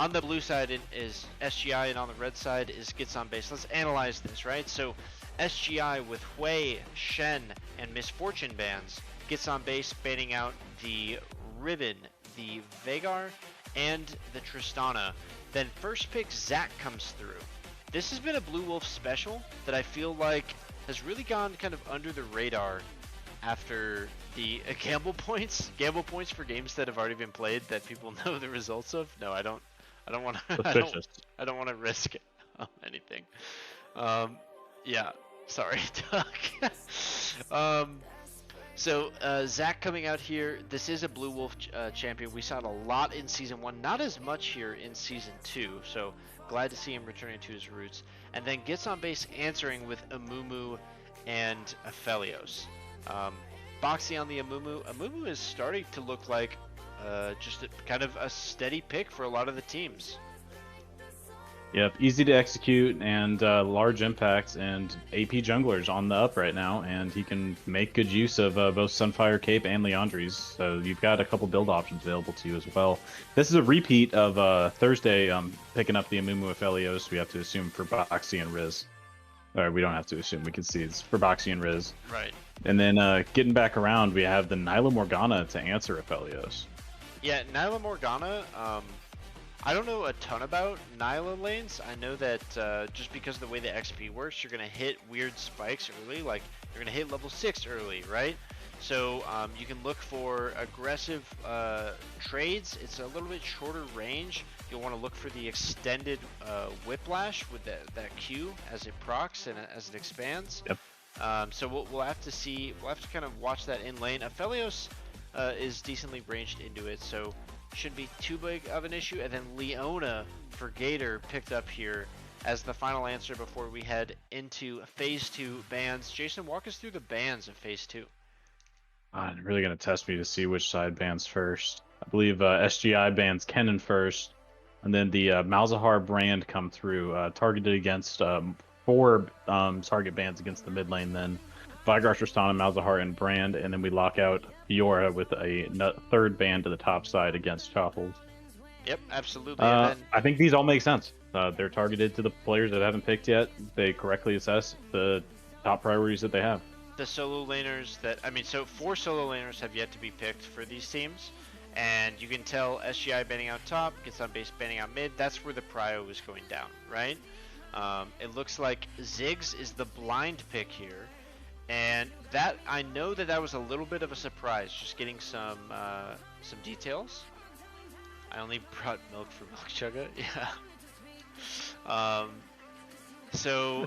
on the blue side is SGI, and on the red side is Gets on Base. Let's analyze this, right? So SGI with Hui, Shen, and Misfortune bans Gets on Base, banning out the Ribbon, the Vagar, and the Tristana. Then first pick Zac comes through. This has been a Blue Wolf special that I feel like has really gone kind of under the radar after the gamble points for games that have already been played that people know the results of. No, I don't want to. Suspicious. I don't want to risk anything. Yeah, sorry, Doug. So Zac coming out here. This is a Blue Wolf champion. We saw it a lot in Season 1, not as much here in Season 2. So glad to see him returning to his roots. And then Gets on Base answering with Amumu and Aphelios. Boxy on the Amumu. Amumu is starting to look like just kind of a steady pick for a lot of the teams. Yep, easy to execute and large impacts, and AP jungler's on the up right now, and he can make good use of both Sunfire Cape and Leandri's, so you've got a couple build options available to you as well. This is a repeat of Thursday picking up the Amumu Aphelios, we have to assume, for Boxy and Riz. Or we don't have to assume, we can see it's for Boxy and Riz. Right. And then getting back around, we have the Nyla Morgana to answer Aphelios. Yeah, Nyla Morgana, I don't know a ton about Nyla lanes. I know that just because of the way the XP works, you're going to hit weird spikes early, like you're going to hit level 6 early, right? So you can look for aggressive trades. It's a little bit shorter range. You'll want to look for the extended whiplash with that Q as it procs and as it expands. Yep. So we'll have to see. We'll have to kind of watch that in lane. Aphelios is decently ranged into it, so shouldn't be too big of an issue. And then Leona for Gator picked up here as the final answer before we head into Phase 2 bans. Jason, walk us through the bans of Phase 2. Really going to test me to see which side bans first. I believe SGI bans Kennen first, and then the Malzahar brand come through, targeted against 4 target bans against the mid lane, then Vagar, Tristana, Malzahar, and Brand, and then we lock out Fiora with a third ban to the top side against Chopples. Yep, absolutely. And then, I think these all make sense. They're targeted to the players that haven't picked yet. They correctly assess the top priorities that they have. The solo laners so 4 solo laners have yet to be picked for these teams, and you can tell SGI banning out top, Gets on Base banning out mid. That's where the prio is going down, right? It looks like Ziggs is the blind pick here. And that, I know that was a little bit of a surprise, just getting some details. I only brought milk for Milk Chugga, yeah. So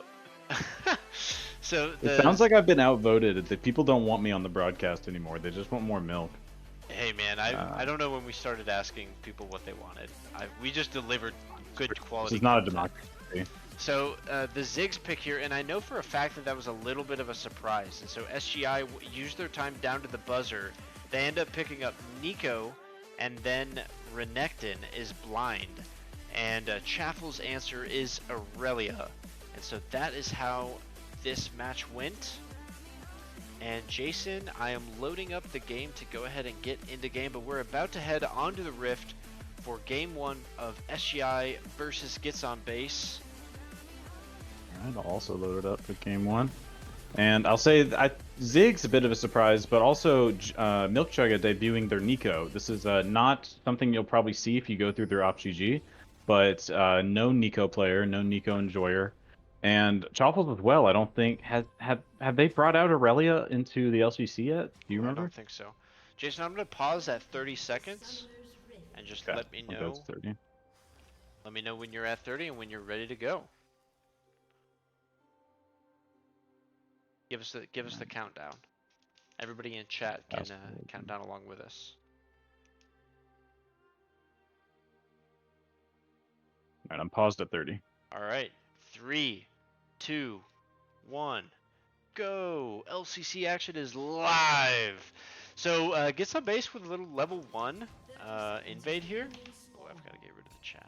It sounds like I've been outvoted. That people don't want me on the broadcast anymore. They just want more milk. Hey man, I don't know when we started asking people what they wanted. We just delivered good quality. This is not a democracy. So the Ziggs pick here, and I know for a fact that was a little bit of a surprise. And so SGI used their time down to the buzzer. They end up picking up Nico, and then Renekton is blind. And Chaffle's answer is Aurelia. And so that is how this match went. And Jason, I am loading up the game to go ahead and get into game, but we're about to head onto the Rift for Game 1 of SGI versus Gets on Base. I'll also load it up for Game 1. And I'll say Zig's a bit of a surprise, but also Milk Chugga debuting their Nico. This is not something you'll probably see if you go through their OpsGG, but no Nico player, no Nico enjoyer. And Chopples as well, I don't think, have they brought out Aurelia into the LCC yet? Do you remember? I don't think so. Jason, I'm going to pause at 30 seconds and just let me know. 30. Let me know when you're at 30 and when you're ready to go. Give us the countdown. Everybody in chat can count down along with us. All right, I'm paused at 30. All right, 3, 2, 1, go! LCC action is live. So Gets on Base with a little level 1 invade here. Oh, I've got to get rid of the chat.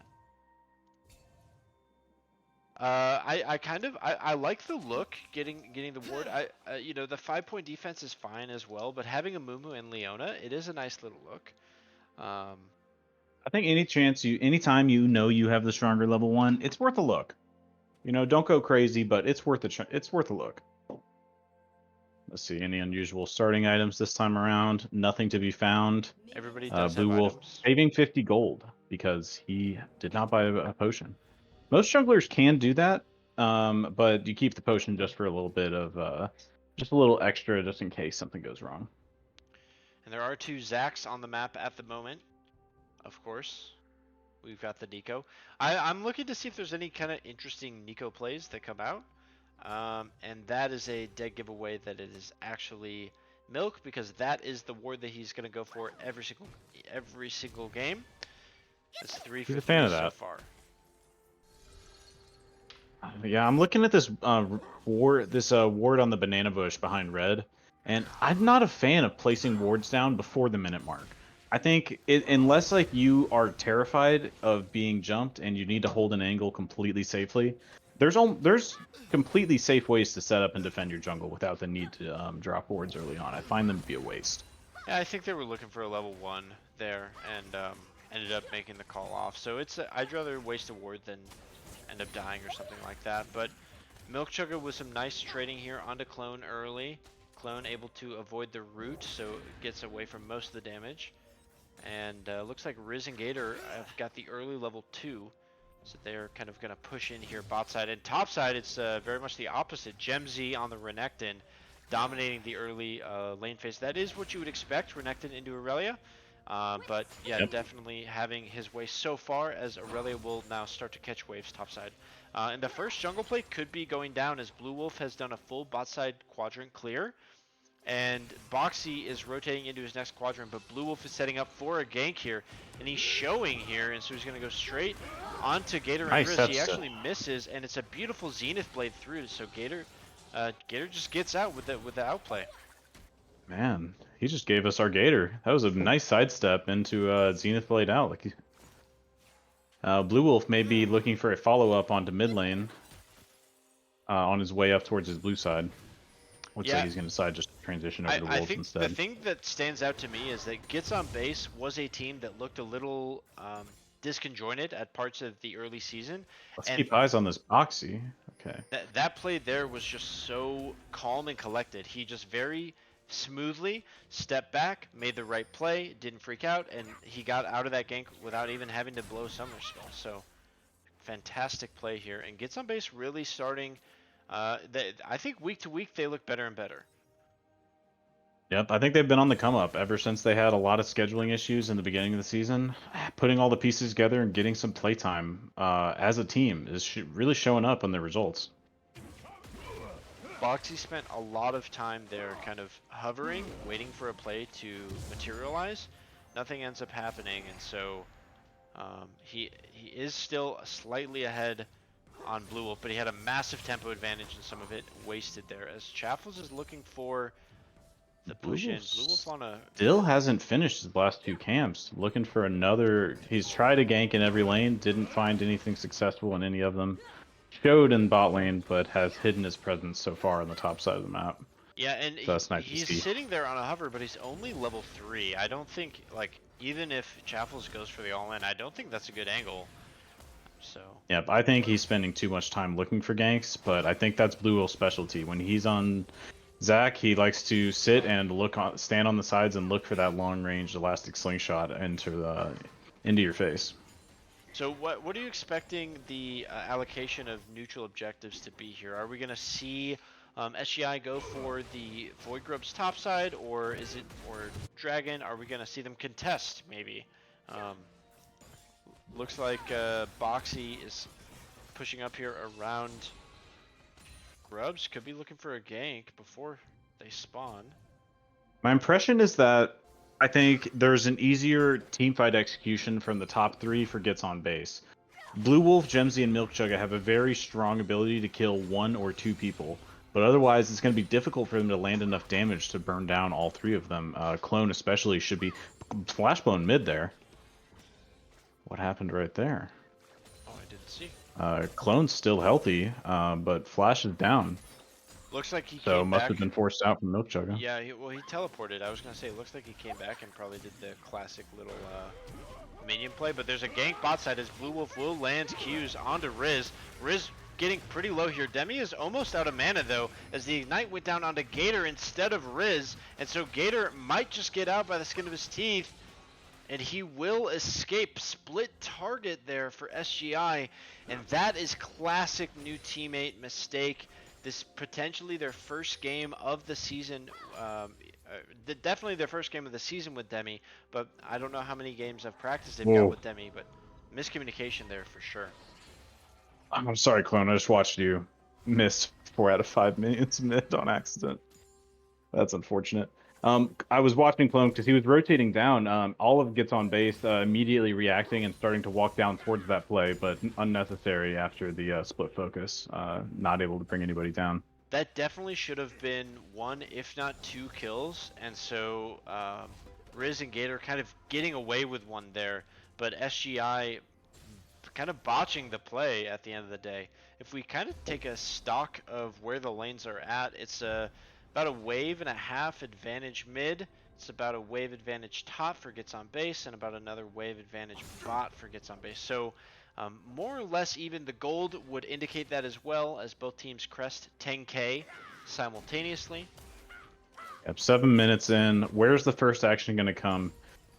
I like the look getting the ward. You know, the 5-point defense is fine as well, but having a Mumu and Leona, it is a nice little look. I think anytime you know you have the stronger level 1, it's worth a look. You know, don't go crazy, but it's worth it's worth a look. Let's see, any unusual starting items this time around? Nothing to be found. Everybody does Blue have Wolf items. saving 50 gold because he did not buy a potion. Most junglers can do that, but you keep the potion just for a little bit of, just a little extra, just in case something goes wrong. And there are 2 Zacks on the map at the moment, of course. We've got the Nico. I'm looking to see if there's any kind of interesting Nico plays that come out. And that is a dead giveaway that it is actually Milk, because that is the ward that he's going to go for every single game. It's 3 He's for a fan 3 of so that. far. Yeah, I'm looking at this ward on the banana bush behind red, and I'm not a fan of placing wards down before the minute mark. I think unless like you are terrified of being jumped and you need to hold an angle completely safely, there's completely safe ways to set up and defend your jungle without the need to drop wards early on. I find them to be a waste. Yeah, I think they were looking for a level 1 there and ended up making the call off. So I'd rather waste a ward than end up dying or something like that. But Milk Chugga with some nice trading here onto Clone early. Clone able to avoid the root, so it gets away from most of the damage. And looks like Riz and Gator have got the early level 2. So they're kind of going to push in here bot side. And top side, it's very much the opposite. Gemzy on the Renekton dominating the early lane phase. That is what you would expect, Renekton into Aurelia. But yeah, Yep. definitely having his way so far, as Aurelia will now start to catch waves topside. And the first jungle play could be going down, as Blue Wolf has done a full bot side quadrant clear. And Boxy is rotating into his next quadrant, but Blue Wolf is setting up for a gank here. And he's showing here, and so he's going to go straight onto Gator and Nice, Riz. He actually misses, and it's a beautiful Zenith Blade through, so Gator just gets out with the outplay. Man, he just gave us our Gator. That was a nice sidestep into Zenith Blade out. Like, Blue Wolf may be looking for a follow-up onto mid lane on his way up towards his blue side. Looks like he's going to decide just to transition over to I Wolves think instead. the thing that stands out to me is that Gets on Base was a team that looked a little disconjointed at parts of the early season. Let's And keep eyes on this Boxy. Okay. that play there was just so calm and collected. He just very smoothly stepped back, made the right play, didn't freak out, and he got out of that gank without even having to blow Summer Spell. So fantastic play here, and Gets on Base really starting. I think week to week they look better and better. Yep, I think they've been on the come up ever since they had a lot of scheduling issues in the beginning of the season. Putting all the pieces together and getting some playtime as a team is really showing up on their results. Boxy spent a lot of time there kind of hovering, waiting for a play to materialize. Nothing ends up happening, and so he is still slightly ahead on Blue Wolf, but he had a massive tempo advantage and some of it wasted there, as Chaffles is looking for the push in. Blue Wolf on a... Still hasn't finished his last 2 camps. Looking for another... He's tried a gank in every lane, didn't find anything successful in any of them. Showed in bot lane, but has hidden his presence so far on the top side of the map. Yeah, and So that's nice to he's see. sitting there on a hover, but he's only level 3. I don't think, like, even if Chaffles goes for the all-in, I don't think that's a good angle. So... Yep, I think he's spending too much time looking for ganks, but I think that's Blue Wolf's specialty. When he's on Zac, he likes to sit and stand on the sides and look for that long-range elastic slingshot into your face. So what are you expecting the allocation of neutral objectives to be here? Are we going to see SGI go for the Void Grub's top side, or Dragon? Are we going to see them contest, maybe? Looks like Boxy is pushing up here around Grubs. Could be looking for a gank before they spawn. My impression is that I think there's an easier teamfight execution from the top 3 for Gets on Base. Blue Wolf, Gemzy, and Milk Chugga have a very strong ability to kill 1 or 2 people, but otherwise it's going to be difficult for them to land enough damage to burn down all 3 of them. Clone especially should be flashbone mid there. What happened right there? Oh, I didn't see. Clone's still healthy, but Flash is down. Looks like he So came must back. have been forced out from Milk Chugga. Yeah, he teleported. I was gonna say, it looks like he came back and probably did the classic little minion play, but there's a gank bot side as Blue Wolf will land Qs onto Riz. Riz getting pretty low here. Demi is almost out of mana though, as the Ignite went down onto Gator instead of Riz, and so Gator might just get out by the skin of his teeth, and he will escape. Split target there for SGI, and that is classic new teammate mistake. This potentially their first game of the season, definitely their first game of the season with Demi, but I don't know how many games of practice they've got with Demi, but miscommunication there for sure. I'm sorry, Clone. I just watched you miss 4 out of 5 minions mid on accident. That's unfortunate. I was watching Clone because he was rotating down. Olive gets on base, immediately reacting and starting to walk down towards that play, but unnecessary after the split focus. Not able to bring anybody down. That definitely should have been 1, if not 2 kills, and so Riz and Gator kind of getting away with 1 there, but SGI kind of botching the play at the end of the day. If we kind of take a stock of where the lanes are at, it's about a wave and a half advantage mid. It's about a wave advantage top for gets on base, and about another wave advantage bot for gets on base. So more or less even. The gold would indicate that as well, as both teams crest 10k simultaneously. Yep, 7 minutes in. Where's the first action going to come?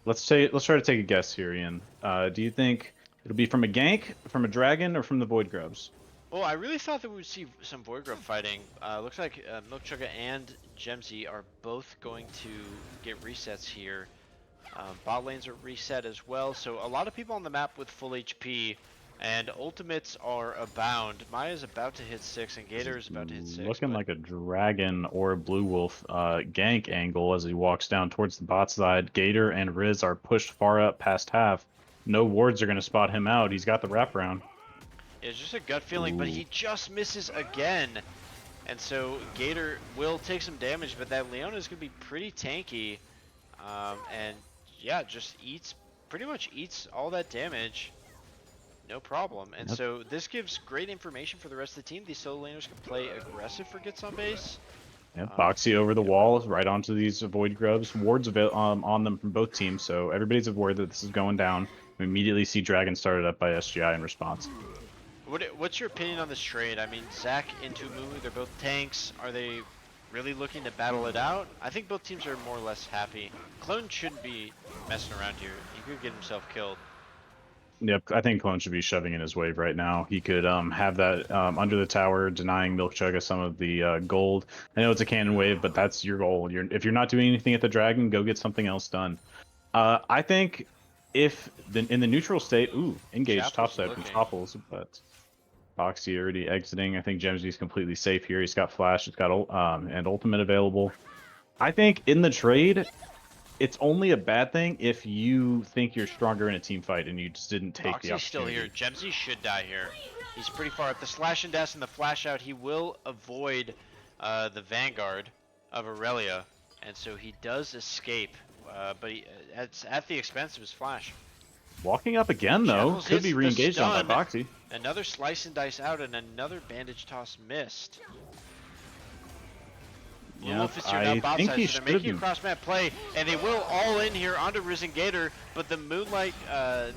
Let's try to take a guess here, Ian. Do you think it'll be from a gank, from a dragon, or from the Void Grubs? Well, I really thought that we would see some Void Grub fighting. Looks like Milkchugga and Gemsy are both going to get resets here. Bot lanes are reset as well, so a lot of people on the map with full HP, and ultimates are abound. Maya's about to hit 6, and Gator is about to hit 6. Looking like a dragon or a Blue Wolf gank angle as he walks down towards the bot side. Gator and Riz are pushed far up past half. No wards are going to spot him out. He's got the wraparound. It's just a gut feeling, but he just misses again. And so Gator will take some damage, but that Leona is going to be pretty tanky. And yeah, just pretty much eats all that damage. No problem. And so this gives great information for the rest of the team. These solo laners can play aggressive for gets on base. Yep, Boxy over the wall, right onto these Void Grubs. Wards on them from both teams, so everybody's aware that this is going down. We immediately see Dragon started up by SGI in response. What's your opinion on this trade? I mean, Zach and Tumu, they're both tanks. Are they really looking to battle it out? I think both teams are more or less happy. Clone shouldn't be messing around here. He could get himself killed. Yep, I think Clone should be shoving in his wave right now. He could have that under the tower, denying Milkchugga some of the gold. I know it's a cannon wave, but that's your goal. If you're not doing anything at the Dragon, go get something else done. I think if in the neutral state, engage topside from Topples, but Boxy already exiting. I think Gemsy's completely safe here. He's got flash, he's got and ultimate available. I think in the trade, it's only a bad thing if you think you're stronger in a team fight and you just didn't take the opportunity. Boxy's still here. Gemsy should die here. He's pretty far up. The slash and dash and the flash out, he will avoid the Vanguard of Aurelia, and so he does escape, but it's at the expense of his flash. Walking up again, though. Could be re-engaged on by Boxy. Another slice and dice out, and another bandage toss missed. Blue Wolf is here now, bot side, so they're making a cross-map play, and they will all in here onto Risen Gator, but the Moonlight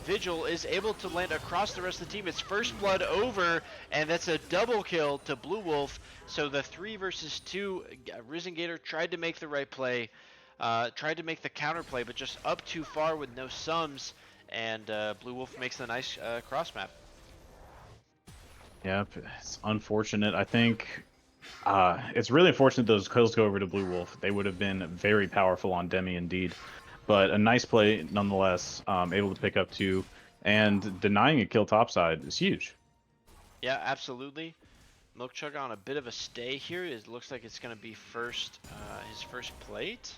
Vigil is able to land across the rest of the team. It's first blood over, and that's a double kill to Blue Wolf. So the 3 versus 2, Risen Gator tried to make the right play, tried to make the counter play, but just up too far with no sums, and Blue Wolf makes the nice cross-map. Yep, it's unfortunate. I think it's really unfortunate those kills go over to Blue Wolf. They would have been very powerful on Demi indeed. But a nice play nonetheless, able to pick up 2, and denying a kill topside is huge. Yeah, absolutely. Milkchugga on a bit of a stay here. It looks like it's going to be his first plate,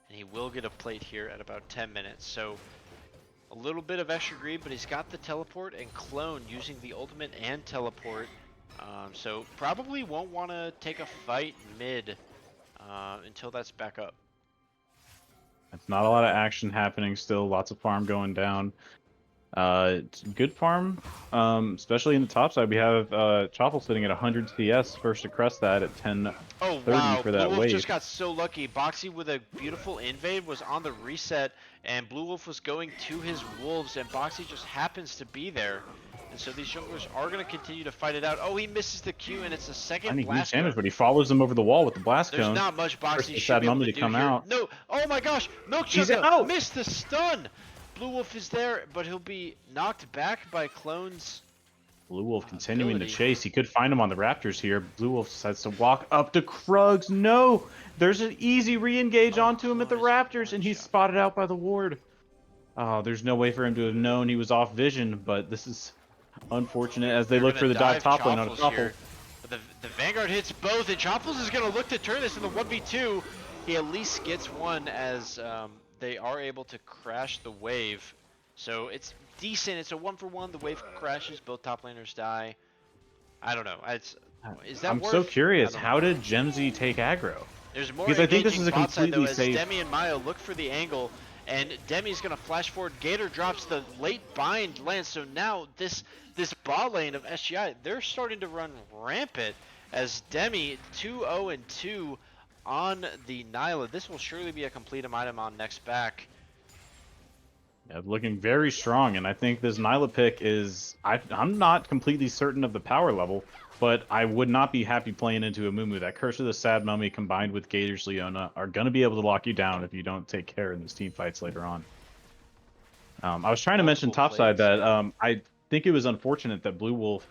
and he will get a plate here at about 10 minutes. So a little bit of extra greed, but he's got the teleport and clone using the ultimate and teleport. So probably won't want to take a fight mid until that's back up. It's not a lot of action happening still. Lots of farm going down. It's good farm, especially in the top side. We have Choffle sitting at 100 CS, first to crest that at 10:30 Oh wow, for Blue that Wolf just wave. got so lucky. Boxy with a beautiful invade was on the reset, and Blue Wolf was going to his wolves, and Boxy just happens to be there. And so these junglers are going to continue to fight it out. Oh, he misses the Q, and it's a second Finding huge blast damage, cone. but he follows him over the wall with the blast There's cone. not much First Boxy the should sad be able mummy to to do come here. out. No, oh my gosh, Milk He's Chugga out. missed the stun. Blue Wolf is there, but he'll be knocked back by Clone's Blue Wolf continuing the ability. chase. He could find him on the Raptors here. Blue Wolf decides to walk up to Krugs. No! There's an easy re-engage Oh, onto him at the Clone is Raptors, one and he's shot. spotted out by the ward. Oh, there's no way for him to have known he was off vision, but this is unfortunate as they They're look gonna for the dive dive top lane on a Choffles Choffle. here. But the Vanguard hits both, and Choffles is gonna look to turn this into 1v2. He at least gets one as they are able to crash the wave. So it's decent. It's a 1-for-1. The wave crashes, both top laners die. I don't know. Is that I'm so worth? I curious, don't how know. did Gemzy take aggro? There's more Because I think this engaging is a bot side though, completely as safe... Demi and Maya look for the angle, and Demi's gonna flash forward. Gator drops the late bind lands, so now this bot lane of SGI, they're starting to run rampant as Demi 2-0-2 on the Nyla. This will surely be a complete item on next back. Yeah, looking very strong, and I think this Nyla pick is... I'm not completely certain of the power level, but I would not be happy playing into a Mumu. That Curse of the Sad Mummy combined with Gator's Leona are going to be able to lock you down if you don't take care in these team fights later on. I was trying to mention Multiple topside plates, that yeah. I think it was unfortunate that Blue Wolf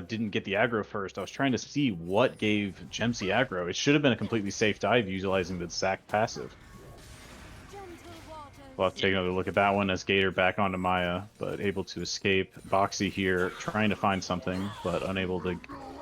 didn't get the aggro first. I was trying to see what gave Gemsy aggro. It should have been a completely safe dive utilizing the Zac passive. We'll have to take another look at that one as Gator back onto Maya, but able to escape. Boxy here trying to find something, but unable to.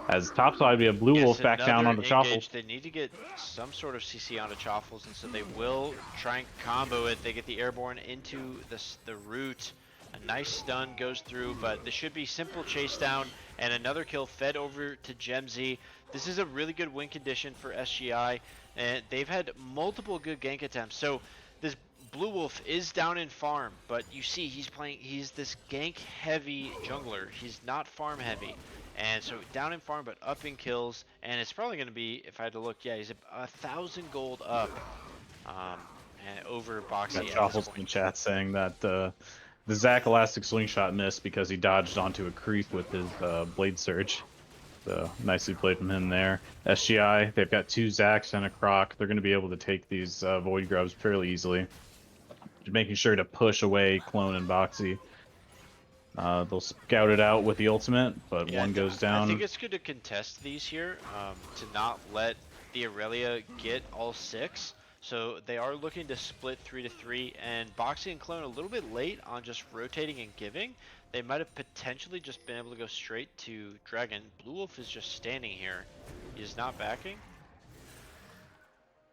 As topside, we have Blue Yes, Wolf back down another onto Choffle. engage. They need to get some sort of CC onto Choffles, and so they will try and combo it. They get the airborne into the root. A nice stun goes through, but this should be simple chase down, and another kill fed over to Gemzy. This is a really good win condition for SGI, and they've had multiple good gank attempts. So this Blue Wolf is down in farm, but you see he's this gank heavy jungler. He's not farm heavy. And so down in farm, but up in kills, and it's probably going to be, if I had to look, yeah, he's 1,000 gold up, and over Boxy Got at this Choffle's in point. chat saying that the Zac elastic slingshot missed because he dodged onto a creep with his blade surge. So nicely played from him there. SGI, they've got 2 Zacs and a Croc. They're going to be able to take these Void Grubs fairly easily. Making sure to push away Clone and Boxy. They'll scout it out with the ultimate, but Yeah, one goes I down. think it's good to contest these here, to not let the Aurelia get all 6. So they are looking to split 3 to 3, and Boxy and Clone a little bit late on just rotating and giving. They might have potentially just been able to go straight to Dragon. Blue Wolf is just standing here. He is not backing.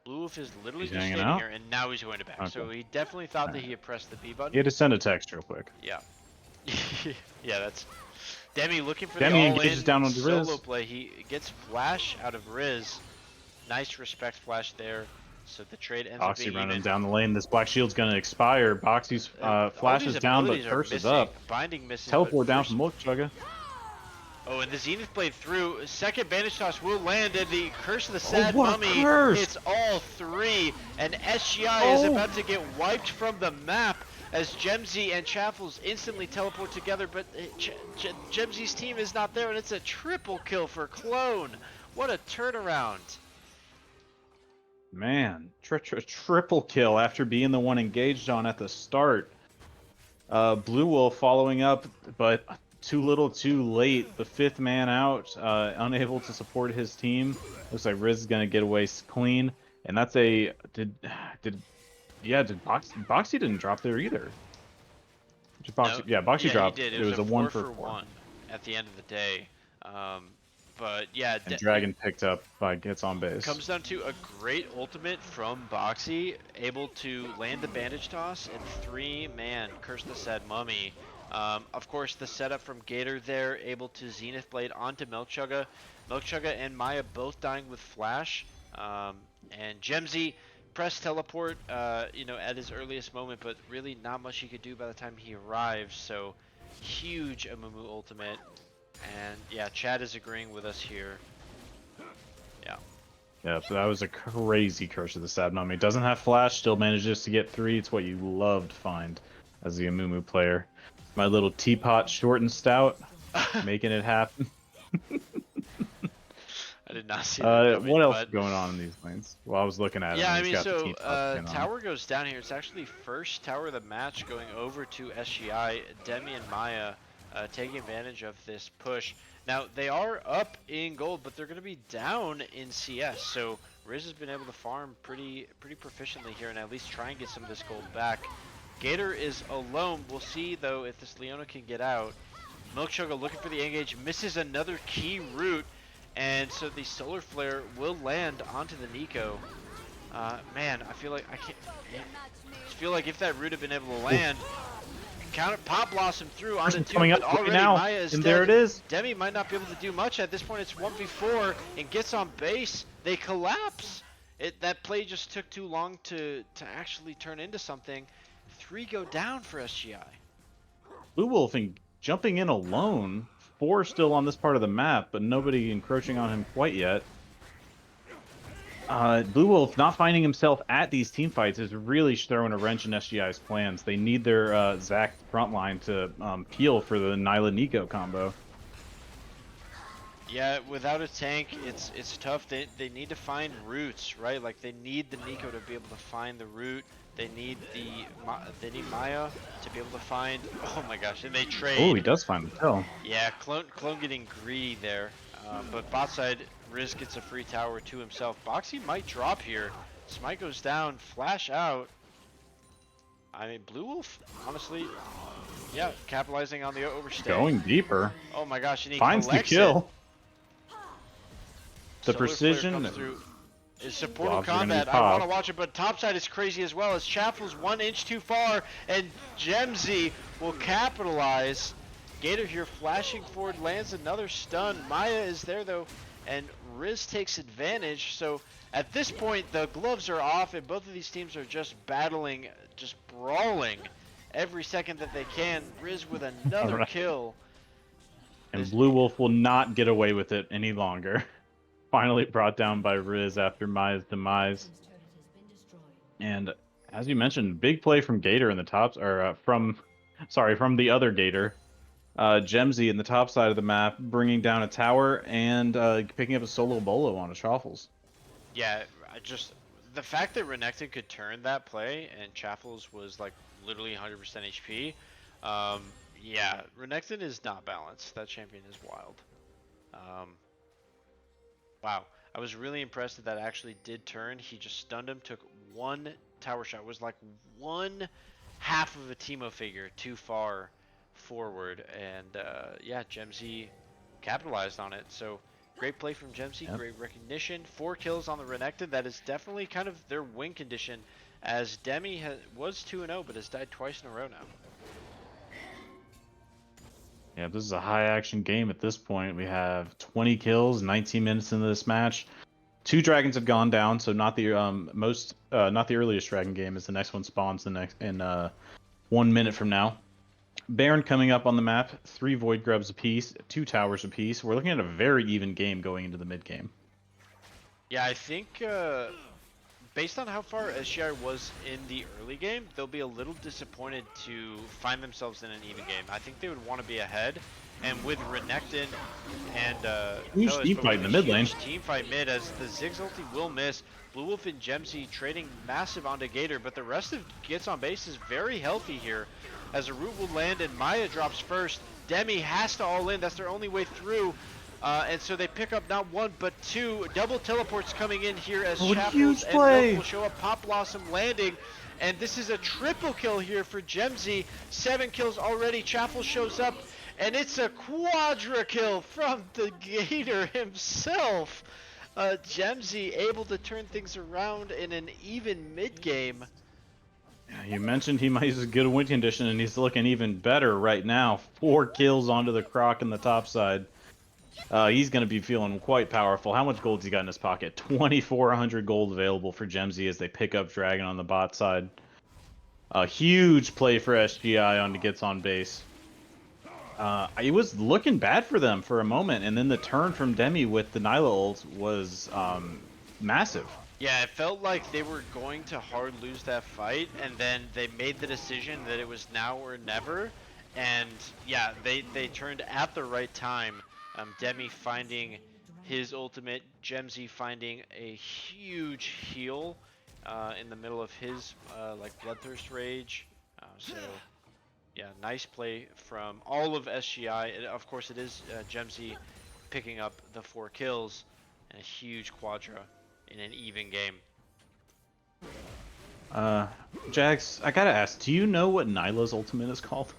Blue Wolf is literally He's just hanging standing out. here, and now he's going to back. Okay. So he definitely thought that he had pressed the B He button. had to send a text real quick. Yeah. Yeah, that's... Demi looking for Demi the engages all-in down onto solo Riz. play. He gets flash out of Riz. Nice respect flash there. So the trade ends up Boxy being running even. down the lane. This Black Shield's going to expire. Boxy's All flash these is down, but abilities are Curse is missing. up. Binding misses, Teleport but down first... from Milk Chugga. Oh, and the Zenith blade through. Second bandage toss will land, and the Curse of the Sad what Mummy curse! hits all 3. And SGI is about to get wiped from the map as Gemzy and Chaffles instantly teleport together, but Gemzy's team is not there, and it's a triple kill for Clone. What a turnaround. Man, triple kill after being the one engaged on at the start. Blue Wolf following up, but too little too late. The 5th man out, unable to support his team. Looks like Riz is going to get away clean. And that's a... Boxy didn't drop there either. Boxy, No, yeah, Boxy yeah, dropped. he did. It was a 1 for 4. 1 at the end of the day. But yeah, And Dragon picked up by gets on base. Comes down to a great ultimate from Boxy, able to land the bandage toss and 3-man Curse the Sad Mummy. Of course, the setup from Gator there, able to Zenith Blade onto Milk Chugga. Milk Chugga and Maya both dying with Flash. And Gemzy pressed teleport, at his earliest moment, but really not much he could do by the time he arrives. So Huge Amumu ultimate. And yeah, Chad is agreeing with us here. Yeah. Yeah, so that was a crazy Curse of the Sabnami. Doesn't have flash, still manages to get 3. It's what you love to find as the Amumu player. My little teapot, short and stout, making it happen. I did not see that coming, What else but is going on in these lanes? Well, I was looking at him. yeah, I He's mean, got the so teapot skin on. tower goes down here. It's actually first tower of the match going over to SGI. Demi and Maya taking advantage of this push. Now they are up in gold, but they're going to be down in CS. So Riz has been able to farm pretty proficiently here, and at least try and get some of this gold back. Gator is alone. We'll see though if this Leona can get out. Milkchugga looking for the engage, misses another key route. And so the Solar Flare will land onto the Nico. Man, I feel like if that root had been able to land, counter Pop Blossom through onto 2, coming but up right already now, Maya is and dead. there it is. Demi might not be able to do much at this point. It's 1v4 and gets on base. They collapse. That play just took too long to actually turn into something. 3 go down for SGI. Blue Wolfing jumping in alone. 4 still on this part of the map, but nobody encroaching on him quite yet. Blue Wolf not finding himself at these team fights is really throwing a wrench in SGI's plans. They need their Zac frontline to peel for the Nyla Nico combo. Yeah, without a tank, it's tough. They need to find roots, right? Like they need the Nico to be able to find the root. They need Maya to be able to find. Oh my gosh, and they trade. Oh, he does find the kill. Yeah, clone getting greedy there, but bot side Riz gets a free tower to himself. Boxy might drop here. Smite goes down, flash out. I mean, Blue Wolf, honestly, yeah, capitalizing on the overstay. Going deeper. Oh my gosh, and he finds the kill. The precision comes through. Is supportive Blobs are gonna be combat. I want to popped. watch it, but topside is crazy as well as Chaffle's 1 inch too far, and Gemzy will capitalize. Gator here flashing forward, lands another stun. Maya is there though, and Riz takes advantage. So at this point, the gloves are off, and both of these teams are just battling, just brawling every second that they can. Riz with another kill. And Blue Wolf will not get away with it any longer. Finally brought down by Riz after Maya's demise. And as you mentioned, big play from Gator in the tops, or from the other Gator. Gemzy in the top side of the map, bringing down a tower and picking up a solo bolo on a Chaffles. Yeah, just the fact that Renekton could turn that play and Chaffles was like literally 100% HP. Yeah, Renekton is not balanced. That champion is wild. Wow, I was really impressed that actually did turn. He just stunned him, took 1 tower shot. It was like 1/2 of a Teemo figure too far forward, and yeah, Gemzy capitalized on it. So great play from Gemzy, Yep. Great recognition. 4 kills on the Renekton. That is definitely kind of their win condition, as Demi was 2-0, but has died twice in a row now. Yeah, this is a high action game at this point. We have 20 kills, 19 minutes into this match. 2 dragons have gone down, so not the not the earliest dragon game, as the next one spawns in 1 minute from now. Baron coming up on the map, 3 void grubs apiece, 2 towers apiece. We're looking at a very even game going into the mid game. Yeah, I think based on how far SGI was in the early game, they'll be a little disappointed to find themselves in an even game. I think they would want to be ahead, and with Renekton and Huge team fight in the mid lane. Team fight mid, as the Ziggs ulti will miss. Blue Wolf and Gemzy trading massive onto Gator, but the rest of Gets on base is very healthy here, as a root will land and Maya drops first. Demi has to all in. That's their only way through. And so they pick up not 1 but 2 double teleports coming in here as Chaffles and Milk will show up. Pop Blossom landing, and this is a triple kill here for Gemzy. 7 kills already. Chaffles shows up, and it's a quadra kill from the Gator himself. Gemzy able to turn things around in an even mid game. Yeah, you mentioned he might use a good win condition, and he's looking even better right now. 4 kills onto the Croc in the top side. He's going to be feeling quite powerful. How much gold's he got in his pocket? 2,400 gold available for Gemzy as they pick up Dragon on the bot side. A huge play for SGI on to Gets on base. it was looking bad for them for a moment, and then the turn from Demi with the Nyla ult was massive. Yeah, it felt like they were going to hard lose that fight, and then they made the decision that it was now or never. And yeah, they turned at the right time. Demi finding his ultimate, Gemzy finding a huge heal in the middle of his like Bloodthirst Rage. So yeah, nice play from all of SGI. Of course, it is Gemzy picking up the 4 kills and a huge quadra in an even game. Jax, I gotta ask, do you know what Nyla's ultimate is called?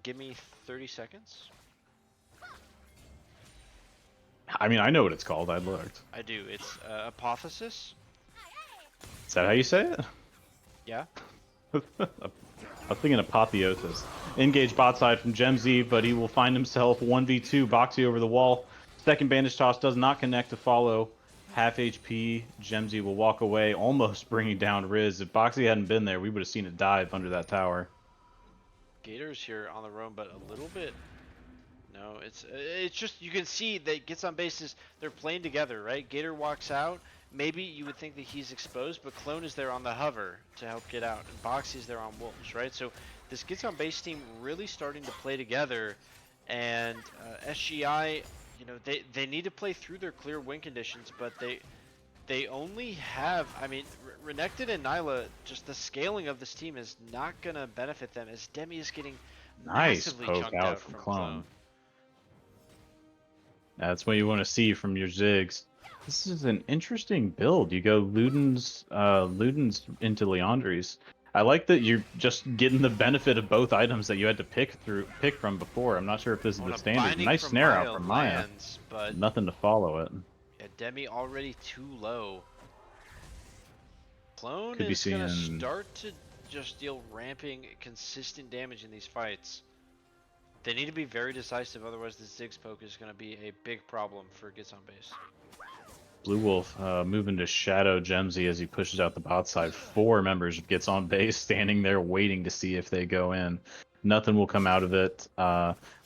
Give me 30 seconds. I mean, I know what it's called. I looked. I do. It's Apotheosis. Is that how you say it? Yeah. I was thinking apotheosis. Engage bot side from Gemzy, but he will find himself 1v2 Boxy over the wall. Second bandage toss does not connect to follow. Half HP. Gemzy will walk away, almost bringing down Riz. If Boxy hadn't been there, we would have seen it dive under that tower. Gator's here on the roam, but a little bit. No, it's just you can see that gets on bases. They're playing together, right? Gator walks out. Maybe you would think that he's exposed, but Clone is there on the hover to help get out, and Boxy's there on Wolves, right? So this gets on base team really starting to play together, and SGI, you know, they need to play through their clear win conditions, but they only have, I mean, Renekton and Nyla, just the scaling of this team is not gonna benefit them as Demi is getting massively poke chunked out from Clone. That's what you want to see from your Ziggs. This is an interesting build. You go Luden's into Leandri's. I like that you're just getting the benefit of both items that you had to pick from before. I'm not sure if this is the standard. Nice snare out from Maya, but nothing to follow it. Yeah, Demi already too low. Clone Could be is gonna seeing... start to just deal ramping consistent damage in these fights. They need to be very decisive, otherwise the Ziggs poke is going to be a big problem for Gets on base. Blue Wolf moving to shadow Gemzy as he pushes out the bot side. 4 members of Gets on base standing there waiting to see if they go in. Nothing will come out of it.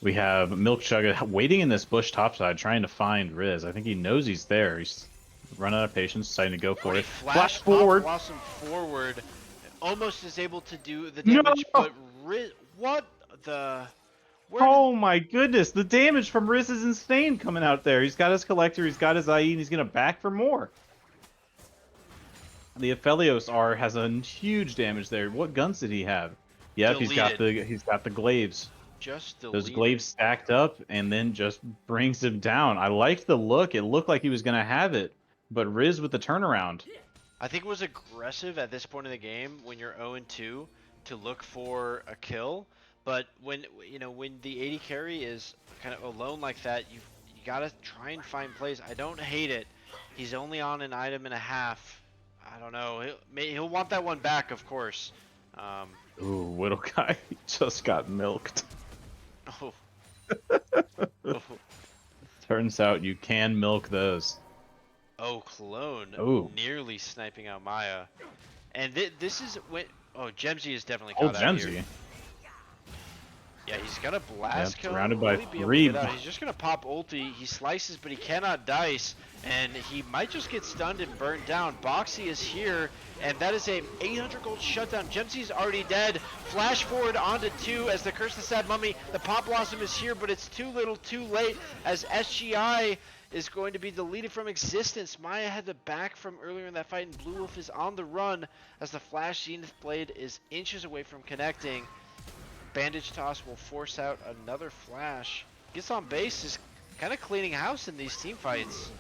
We have Milkchugga waiting in this bush topside trying to find Riz. I think he knows he's there. He's run out of patience, deciding to go for it. Flash forward. Blossom forward. Almost is able to do the damage, but Riz, what the... Oh my goodness, the damage from Riz is insane coming out there. He's got his Collector, he's got his IE, and he's going to back for more. The Aphelios R has a huge damage there. What guns did he have? Yep, he's got the glaives. Just deleted. Those glaives stacked up and then just brings him down. I liked the look. It looked like he was going to have it, but Riz with the turnaround. I think it was aggressive at this point in the game when you're 0-2 to look for a kill. But when the 80 carry is kind of alone like that, you gotta try and find plays. I don't hate it. He's only on an item and a half. I don't know. He'll want that one back, of course. Ooh, Whittle guy just got milked. Oh. Oh. Turns out you can milk those. Oh, Clone. Ooh. Nearly sniping out Maya. And this is when... Oh, Gemzy is definitely caught out Gemzy. here. Yeah, he's got a blast cone. Surrounded by 3. He's just gonna pop ulti. He slices, but he cannot dice, and he might just get stunned and burnt down. Boxy is here, and that is a 800 gold shutdown. Gemsy's already dead. Flash forward onto 2 as the Curse the Sad Mummy. The Pop Blossom is here, but it's too little, too late, as SGI is going to be deleted from existence. Maya had the back from earlier in that fight, and Blue Wolf is on the run as the Flash Zenith Blade is inches away from connecting. Bandage toss will force out another flash. Gets on base, is kind of cleaning house in these team fights.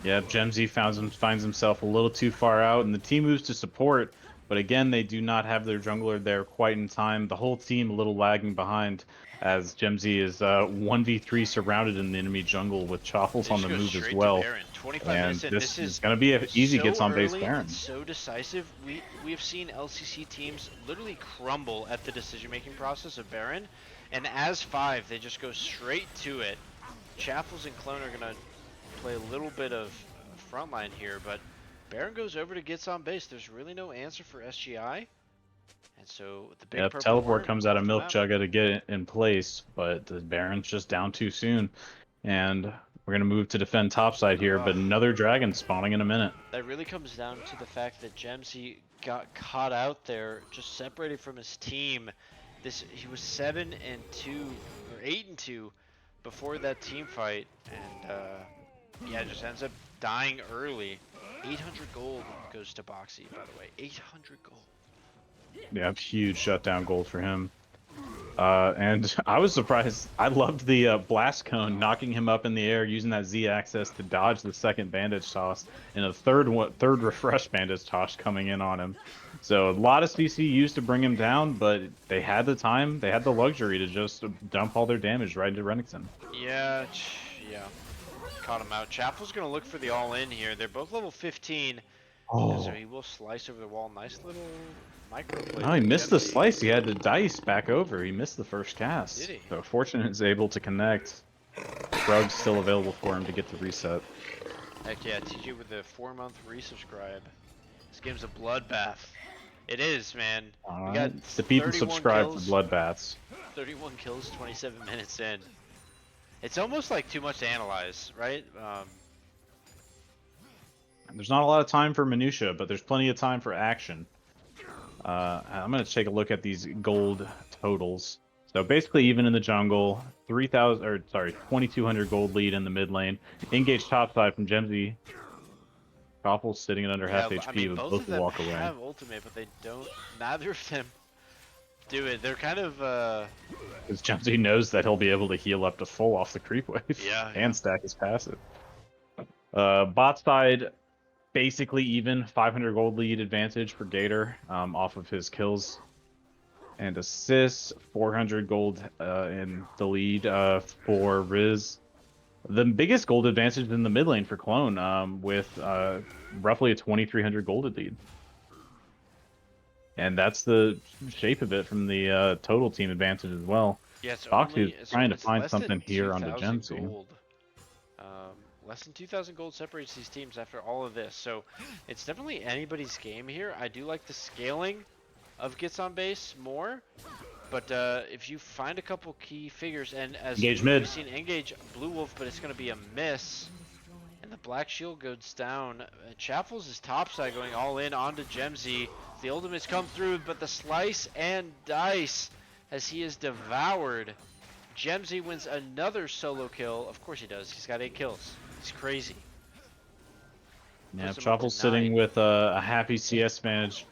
Yeah, Gemzy finds himself a little too far out, and the team moves to support. But again, they do not have their jungler there quite in time. The whole team a little lagging behind as Gemzy is 1v3 surrounded in the enemy jungle with Choffles on the move as well. And this is going to be an easy gets on base Baron. So decisive. We have seen LCC teams literally crumble at the decision-making process of Baron, and as 5, they just go straight to it. Chaffles and Clone are going to play a little bit of frontline here, but Baron goes over to gets on base. There's really no answer for SGI. And so the big Yep, purple teleport horn comes out of left him Milk out. Jugga to get it in place, but the Baron's just down too soon. And we're going to move to defend topside here, Ugh. but another dragon spawning in a minute. That really comes down to the fact that Gemsy got caught out there, just separated from his team. He was 7-2 or 8-2 before that team fight, and yeah, just ends up dying early. 800 gold goes to Boxy, by the way. 800 gold. Yeah, huge shutdown gold for him. And I was surprised. I loved the blast cone knocking him up in the air, using that Z axis to dodge the second bandage toss, and a third refresh bandage toss coming in on him. So a lot of CC used to bring him down, but they had the time, they had the luxury to just dump all their damage right into Renekton. Yeah, yeah. Caught him out. Chapel's gonna look for the all-in here. They're both level 15. So he will slice over the wall. Nice little micro play. Oh, he missed the slice. He had to dice back over. He missed the first cast. Did he? So Fortunate is able to connect. Rug's still available for him to get the reset. Heck yeah, TJ with the 4-month resubscribe. This game's a bloodbath. It is, man. We got the people 31 subscribe kills, for bloodbaths. 31 kills, 27 minutes in. It's almost like too much to analyze, right? There's not a lot of time for minutia, but there's plenty of time for action. I'm going to take a look at these gold totals. So basically, even in the jungle, 2,200 gold lead in the mid lane. Engage topside from Gemsy. Koppel's sitting at under half HP, I mean, but both both of will them walk away. have ultimate, but they don't. Neither of them do it. They're kind of. Because Gemsy knows that he'll be able to heal up to full off the creep wave. Yeah. And stack his passive. Bot side, basically even 500 gold lead advantage for Gator off of his kills and assists, 400 gold in the lead for Riz. The biggest gold advantage in the mid lane for Clone with roughly a 2,300 gold lead. And that's the shape of it from the total team advantage as well. Yeah, it's Foxy is trying to find less something than here on the 2,000 Gemsy. gold. Less than 2,000 gold separates these teams after all of this, so it's definitely anybody's game here. I do like the scaling of Gets on Base more, but if you find a couple key figures, and as Engage we've mid. seen, engage Blue Wolf, but it's going to be a miss, and the Black Shield goes down. Chaffles is topside going all in onto Gemsy. The ultimates come through, but the slice and dice as he is devoured. Gemsy wins another solo kill. Of course he does. He's got 8 kills. He's crazy. Yeah, Puts him up to Truffle's sitting 9. with a happy CS manage,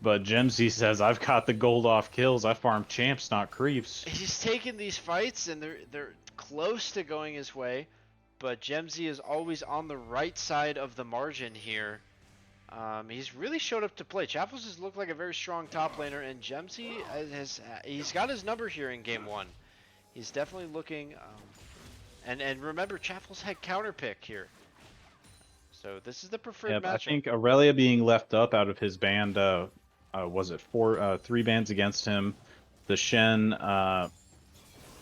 but Gemsy says, "I've got the gold off kills. I farm champs, not creeps." He's taking these fights, and they're close to going his way, but Gemsy is always on the right side of the margin here. He's really showed up to play. Chaffles has looked like a very strong top laner, and Gemsy he's got his number here in game 1. He's definitely looking, and remember, Chaffles had counter pick here. So this is the preferred matchup. I think Aurelia being left up out of his band, was it 3 bands against him? The Shen,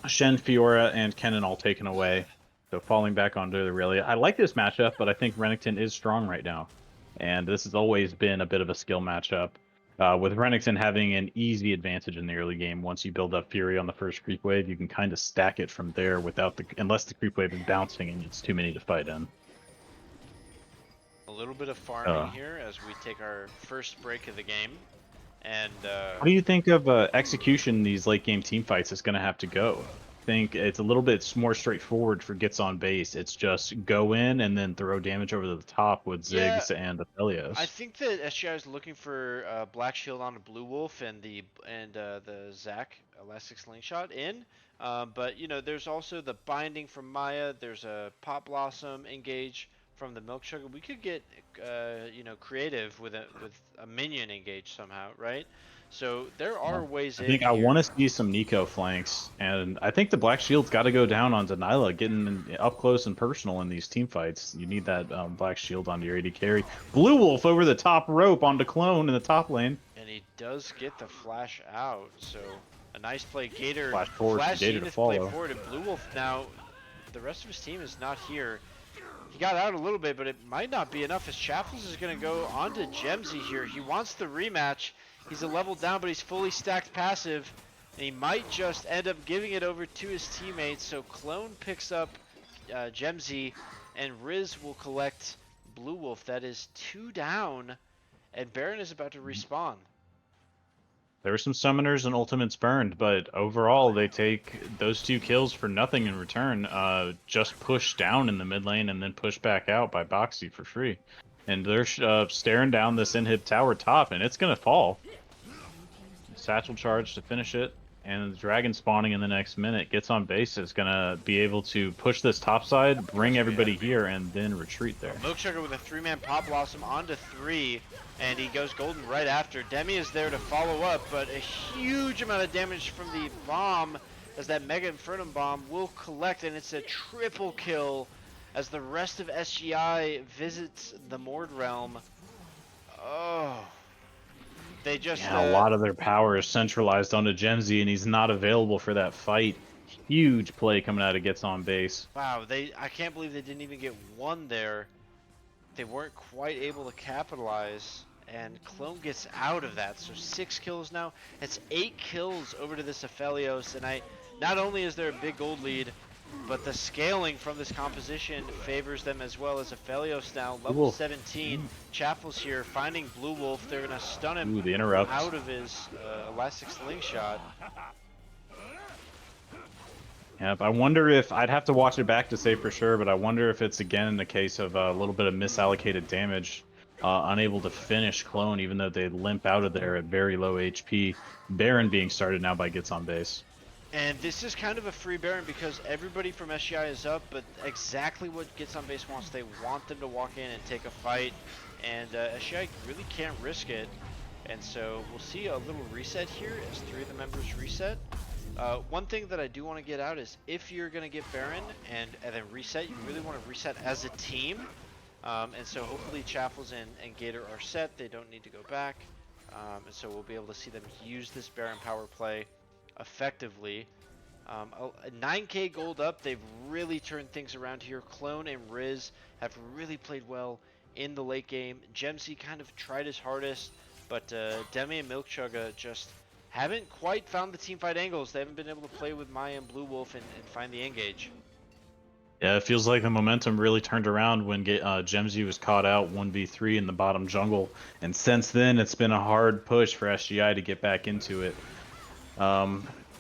Fiora, and Kennen all taken away. So falling back onto Aurelia. I like this matchup, but I think Renekton is strong right now. And this has always been a bit of a skill matchup. With Renekton having an easy advantage in the early game, once you build up Fury on the first creep wave, you can kind of stack it from there unless the creep wave is bouncing and it's too many to fight in. A little bit of farming here as we take our first break of the game. And what do you think of execution in these late game team fights is going to have to go? I think it's a little bit more straightforward for Gets on Base. It's just go in and then throw damage over the top with Ziggs and Aphelios. I think that SGI is looking for Black Shield on a Blue Wolf and the Zac Elastic Slingshot in. But you know, there's also the binding from Maya. There's a Pop Blossom engage from the Milk Sugar. We could get you know, creative with a minion engage somehow, right? So there are ways in. I want to see some Nico flanks, and I think the Black Shield's got to go down on Deniala, getting up close and personal in these team fights. You need that Black Shield onto your AD carry. Blue Wolf over the top rope onto Clone in the top lane. And he does get the flash out, so a nice play. Gator flash forward, Gator to follow. Play forward, and Blue Wolf now, the rest of his team is not here. He got out a little bit, but it might not be enough as Chaffles is going to go onto Gemsy here. He wants the rematch. He's a level down, but he's fully stacked passive. And he might just end up giving it over to his teammates. So Clone picks up Gemzy, and Riz will collect Blue Wolf. That is 2 down, and Baron is about to respawn. There were some summoners and ultimates burned, but overall they take those 2 kills for nothing in return. Just push down in the mid lane and then push back out by Boxy for free. And they're staring down this inhib tower top, and it's gonna fall. Satchel charge to finish it, and the dragon spawning in the next minute gets on base. Is gonna be able to push this top side, bring everybody here, and then retreat there. Milksugar with a 3-man Pop Blossom onto 3, and he goes golden right after. Demi is there to follow up, but a huge amount of damage from the bomb as that Mega Infernum bomb will collect, and it's a triple kill as the rest of SGI visits the Mord Realm. Oh. They just a lot of their power is centralized onto Gemzy, and he's not available for that fight. Huge play coming out of Gets on Base. Wow, I can't believe they didn't even get one there. They weren't quite able to capitalize, and Clone gets out of that. So 6 kills now. It's 8 kills over to this Aphelios, and not only is there a big gold lead, but the scaling from this composition favors them as well as Aphelios now, level 17. Chaffle's here, finding Blue Wolf. They're going to stun him the interrupt out of his Elastic Slingshot. Yep, I wonder if, I'd have to watch it back to say for sure, but I wonder if it's again the case of a little bit of misallocated damage. Unable to finish Clone even though they limp out of there at very low HP. Baron being started now by Gets on Base. And this is kind of a free Baron because everybody from SGI is up, but exactly what Gets on Base wants. They want them to walk in and take a fight, and SGI really can't risk it. And so we'll see a little reset here as 3 of the members reset. One thing that I do want to get out is if you're going to get Baron and then reset, you really want to reset as a team. And so hopefully Chaffles and Gator are set. They don't need to go back. And so we'll be able to see them use this Baron power play effectively. 9k gold up. They've really turned things around here. Clone and Riz have really played well in the late game. Gemzy kind of tried his hardest, but Demi and Milkchugga just haven't quite found the teamfight angles. They haven't been able to play with Maya and Blue Wolf and find the engage. Yeah, it feels like the momentum really turned around when Gemzy was caught out 1v3 in the bottom jungle, and since then it's been a hard push for SGI to get back into it.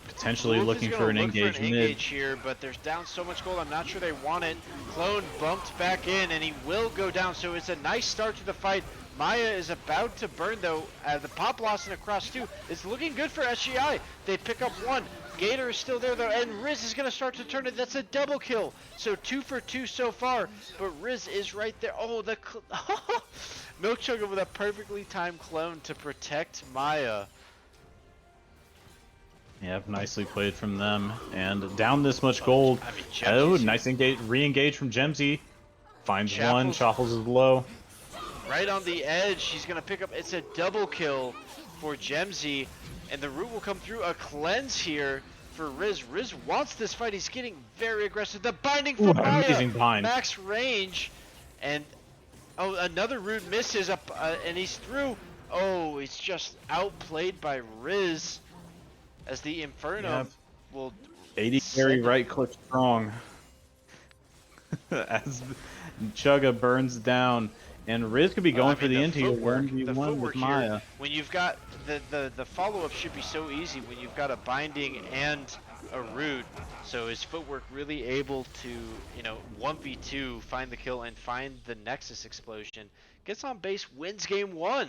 Potentially looking for an engage mid here, but there's down so much gold. I'm not sure they want it. Clone bumped back in, and he will go down. So it's a nice start to the fight. Maya is about to burn though. The Pop Blossom across 2. It's looking good for SGI. They pick up 1. Gator is still there though, and Riz is gonna start to turn it. That's a double kill. So 2 for 2 so far, but Riz is right there. Oh, the Milkchugga with a perfectly timed clone to protect Maya. Yep, nicely played from them. And down this much gold. Oh, nice re-engage from Gemzy. Finds one, Chaffles is low. Right on the edge, he's gonna pick up, it's a double kill for Gemzy, and the root will come through. A cleanse here for Riz. Riz wants this fight, he's getting very aggressive. The binding from Maya, amazing bind. Max range, and oh, another root misses up, and he's through. Oh, it's just outplayed by Riz. As the Inferno will 80 carry right click strong. As Chugga burns down, and Riz could be going for the into 1v1 with Maya. Here, when you've got the follow-up should be so easy when you've got a binding and a root. So is footwork really able to, 1v2 find the kill and find the Nexus explosion? Gets on base, wins game 1.